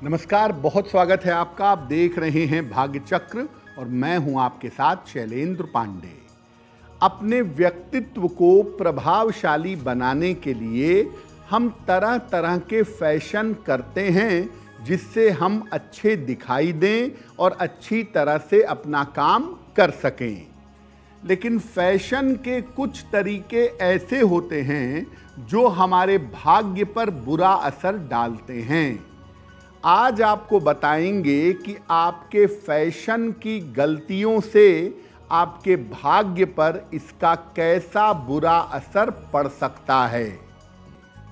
नमस्कार, बहुत स्वागत है आपका। आप देख रहे हैं भाग्य चक्र और मैं हूं आपके साथ शैलेंद्र पांडे। अपने व्यक्तित्व को प्रभावशाली बनाने के लिए हम तरह तरह के फैशन करते हैं जिससे हम अच्छे दिखाई दें और अच्छी तरह से अपना काम कर सकें। लेकिन फैशन के कुछ तरीके ऐसे होते हैं जो हमारे भाग्य पर बुरा असर डालते हैं। आज आपको बताएंगे कि आपके फैशन की गलतियों से आपके भाग्य पर इसका कैसा बुरा असर पड़ सकता है।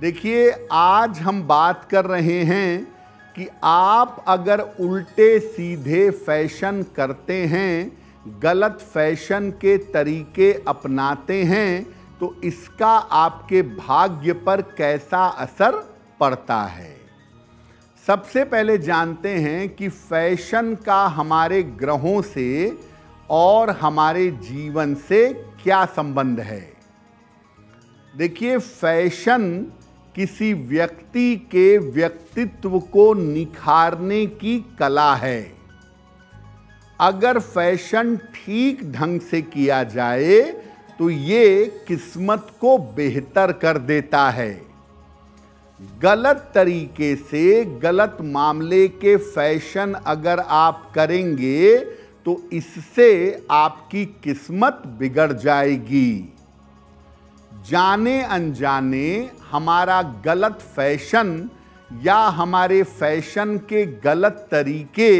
देखिए, आज हम बात कर रहे हैं कि आप अगर उल्टे सीधे फैशन करते हैं, गलत फैशन के तरीके अपनाते हैं, तो इसका आपके भाग्य पर कैसा असर पड़ता है। सबसे पहले जानते हैं कि फैशन का हमारे ग्रहों से और हमारे जीवन से क्या संबंध है। देखिए, फैशन किसी व्यक्ति के व्यक्तित्व को निखारने की कला है। अगर फैशन ठीक ढंग से किया जाए तो ये किस्मत को बेहतर कर देता है। गलत तरीके से गलत मामले के फैशन अगर आप करेंगे तो इससे आपकी किस्मत बिगड़ जाएगी। जाने अनजाने हमारा गलत फैशन या हमारे फैशन के गलत तरीके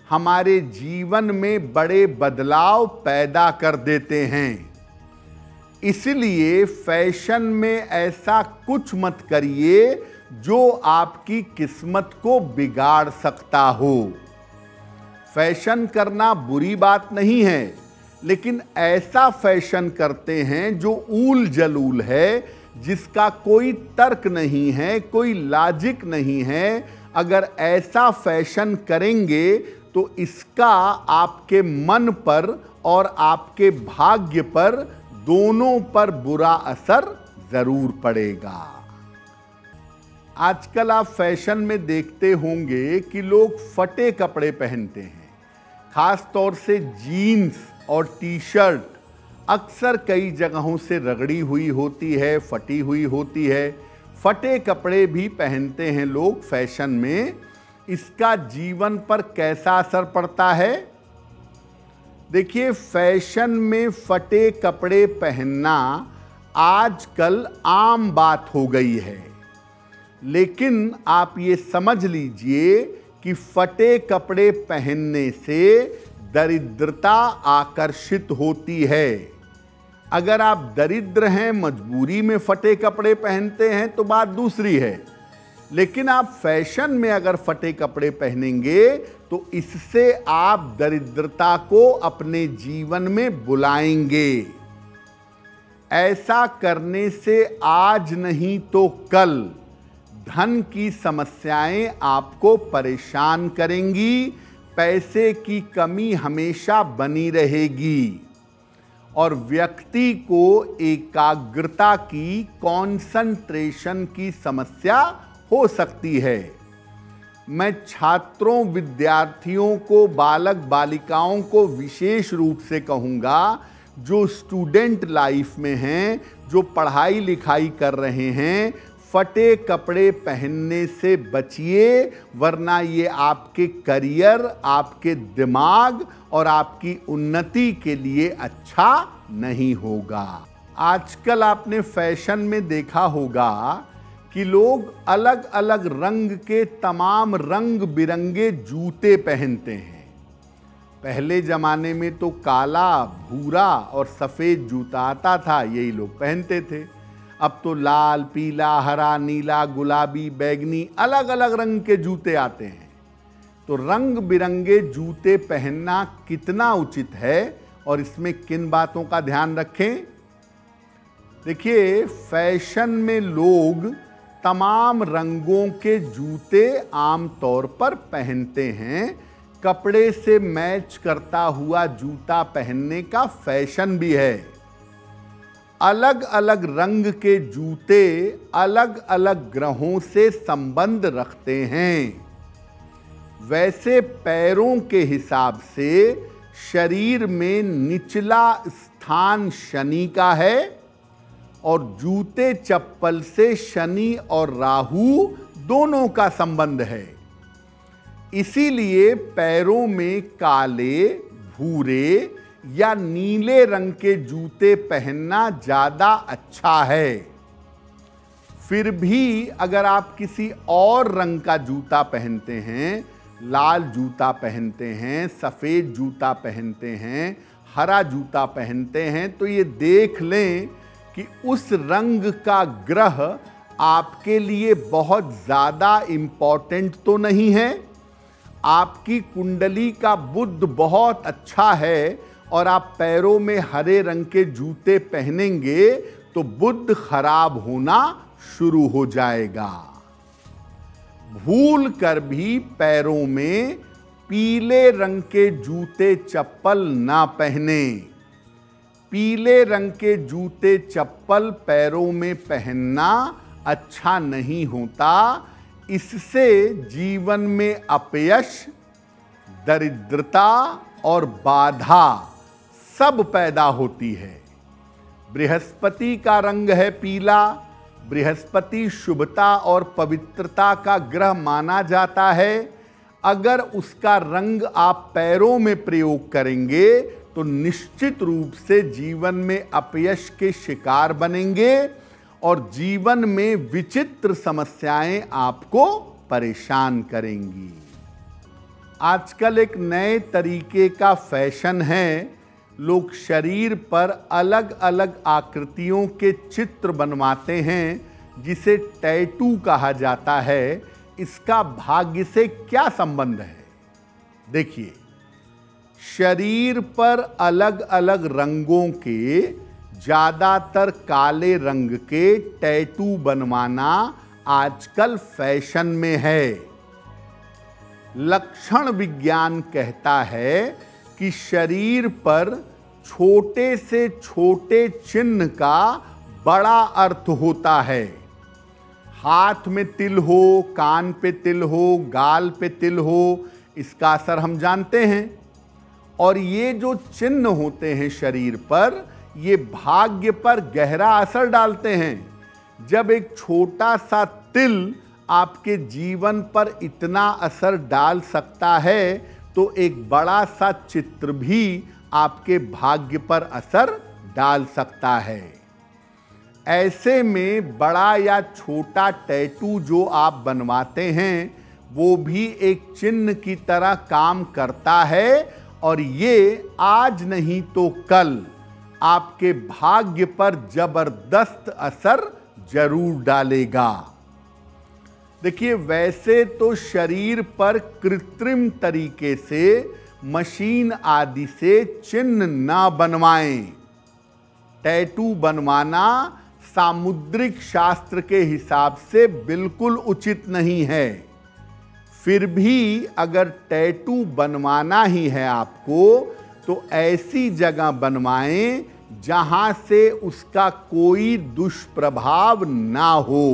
हमारे जीवन में बड़े बदलाव पैदा कर देते हैं। इसलिए फैशन में ऐसा कुछ मत करिए जो आपकी किस्मत को बिगाड़ सकता हो। फैशन करना बुरी बात नहीं है, लेकिन ऐसा फैशन करते हैं जो ऊल जलूल है, जिसका कोई तर्क नहीं है, कोई लॉजिक नहीं है। अगर ऐसा फैशन करेंगे तो इसका आपके मन पर और आपके भाग्य पर दोनों पर बुरा असर जरूर पड़ेगा। आजकल आप फैशन में देखते होंगे कि लोग फटे कपड़े पहनते हैं, खास तौर से जीन्स और टी शर्ट अक्सर कई जगहों से रगड़ी हुई होती है, फटी हुई होती है। फटे कपड़े भी पहनते हैं लोग फैशन में। इसका जीवन पर कैसा असर पड़ता है? देखिए, फैशन में फटे कपड़े पहनना आजकल आम बात हो गई है, लेकिन आप ये समझ लीजिए कि फटे कपड़े पहनने से दरिद्रता आकर्षित होती है। अगर आप दरिद्र हैं, मजबूरी में फटे कपड़े पहनते हैं तो बात दूसरी है, लेकिन आप फैशन में अगर फटे कपड़े पहनेंगे तो इससे आप दरिद्रता को अपने जीवन में बुलाएंगे। ऐसा करने से आज नहीं तो कल धन की समस्याएं आपको परेशान करेंगी, पैसे की कमी हमेशा बनी रहेगी और व्यक्ति को एकाग्रता की, कंसंट्रेशन की समस्या हो सकती है। मैं छात्रों, विद्यार्थियों को, बालक बालिकाओं को विशेष रूप से कहूँगा जो स्टूडेंट लाइफ में हैं, जो पढ़ाई लिखाई कर रहे हैं, फटे कपड़े पहनने से बचिए, वरना ये आपके करियर, आपके दिमाग और आपकी उन्नति के लिए अच्छा नहीं होगा। आजकल आपने फैशन में देखा होगा कि लोग अलग अलग रंग के तमाम रंग बिरंगे जूते पहनते हैं। पहले ज़माने में तो काला, भूरा और सफ़ेद जूता आता था, यही लोग पहनते थे। अब तो लाल, पीला, हरा, नीला, गुलाबी, बैगनी अलग अलग रंग के जूते आते हैं। तो रंग बिरंगे जूते पहनना कितना उचित है और इसमें किन बातों का ध्यान रखें? देखिए, फैशन में लोग तमाम रंगों के जूते आमतौर पर पहनते हैं। कपड़े से मैच करता हुआ जूता पहनने का फैशन भी है। अलग अलग रंग के जूते अलग अलग ग्रहों से संबंध रखते हैं। वैसे पैरों के हिसाब से शरीर में निचला स्थान शनि का है और जूते चप्पल से शनि और राहु दोनों का संबंध है। इसीलिए पैरों में काले, भूरे या नीले रंग के जूते पहनना ज़्यादा अच्छा है। फिर भी अगर आप किसी और रंग का जूता पहनते हैं, लाल जूता पहनते हैं, सफ़ेद जूता पहनते हैं, हरा जूता पहनते हैं, तो ये देख लें कि उस रंग का ग्रह आपके लिए बहुत ज़्यादा इम्पॉर्टेंट तो नहीं है। आपकी कुंडली का बुध बहुत अच्छा है और आप पैरों में हरे रंग के जूते पहनेंगे तो बुध खराब होना शुरू हो जाएगा। भूल कर भी पैरों में पीले रंग के जूते चप्पल ना पहने। पीले रंग के जूते चप्पल पैरों में पहनना अच्छा नहीं होता। इससे जीवन में अपयश, दरिद्रता और बाधा सब पैदा होती है। बृहस्पति का रंग है पीला। बृहस्पति शुभता और पवित्रता का ग्रह माना जाता है। अगर उसका रंग आप पैरों में प्रयोग करेंगे तो निश्चित रूप से जीवन में अपयश के शिकार बनेंगे और जीवन में विचित्र समस्याएं आपको परेशान करेंगी। आजकल एक नए तरीके का फैशन है, लोग शरीर पर अलग अलग आकृतियों के चित्र बनवाते हैं जिसे टैटू कहा जाता है। इसका भाग्य से क्या संबंध है? देखिए, शरीर पर अलग अलग रंगों के, ज़्यादातर काले रंग के टैटू बनवाना आजकल फैशन में है। लक्षण विज्ञान कहता है कि शरीर पर छोटे से छोटे चिन्ह का बड़ा अर्थ होता है। हाथ में तिल हो, कान पे तिल हो, गाल पे तिल हो, इसका असर हम जानते हैं। और ये जो चिन्ह होते हैं शरीर पर, ये भाग्य पर गहरा असर डालते हैं। जब एक छोटा सा तिल आपके जीवन पर इतना असर डाल सकता है तो एक बड़ा सा चित्र भी आपके भाग्य पर असर डाल सकता है। ऐसे में बड़ा या छोटा टैटू जो आप बनवाते हैं वो भी एक चिन्ह की तरह काम करता है और ये आज नहीं तो कल आपके भाग्य पर जबरदस्त असर जरूर डालेगा। देखिए, वैसे तो शरीर पर कृत्रिम तरीके से मशीन आदि से चिन्ह ना बनवाएं। टैटू बनवाना सामुद्रिक शास्त्र के हिसाब से बिल्कुल उचित नहीं है। फिर भी अगर टैटू बनवाना ही है आपको तो ऐसी जगह बनवाएं जहां से उसका कोई दुष्प्रभाव ना हो।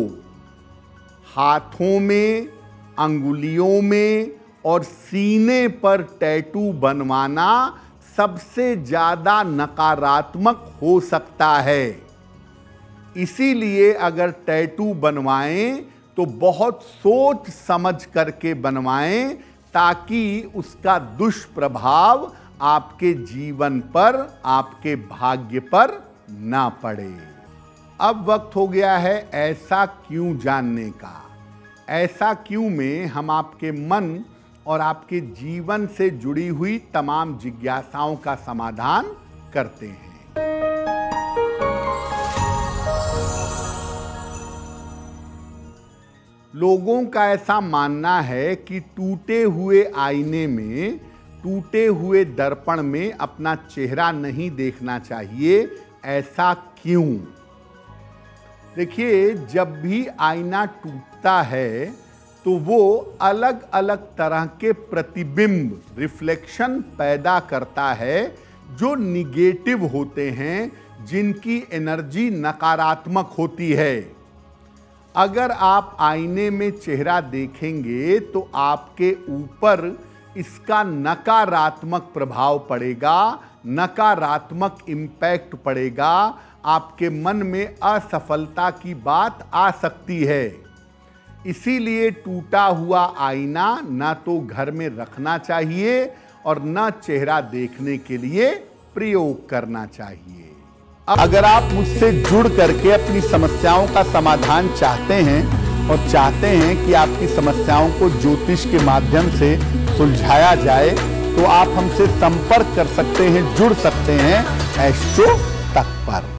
हाथों में, अंगुलियों में और सीने पर टैटू बनवाना सबसे ज़्यादा नकारात्मक हो सकता है। इसीलिए अगर टैटू बनवाएं तो बहुत सोच समझ करके बनवाएं ताकि उसका दुष्प्रभाव आपके जीवन पर, आपके भाग्य पर ना पड़े। अब वक्त हो गया है ऐसा क्यों जानने का। ऐसा क्यों में हम आपके मन और आपके जीवन से जुड़ी हुई तमाम जिज्ञासाओं का समाधान करते हैं। लोगों का ऐसा मानना है कि टूटे हुए आईने में, टूटे हुए दर्पण में अपना चेहरा नहीं देखना चाहिए। ऐसा क्यों? देखिए, जब भी आईना टूटता है तो वो अलग अलग तरह के प्रतिबिंब, रिफ्लेक्शन पैदा करता है जो निगेटिव होते हैं, जिनकी एनर्जी नकारात्मक होती है। अगर आप आईने में चेहरा देखेंगे तो आपके ऊपर इसका नकारात्मक प्रभाव पड़ेगा, नकारात्मक इम्पैक्ट पड़ेगा, आपके मन में असफलता की बात आ सकती है। इसीलिए टूटा हुआ आईना ना तो घर में रखना चाहिए और ना चेहरा देखने के लिए प्रयोग करना चाहिए। अगर आप मुझसे जुड़ करके अपनी समस्याओं का समाधान चाहते हैं और चाहते हैं कि आपकी समस्याओं को ज्योतिष के माध्यम से सुलझाया जाए, तो आप हमसे संपर्क कर सकते हैं, जुड़ सकते हैं एस्ट्रो तक पर।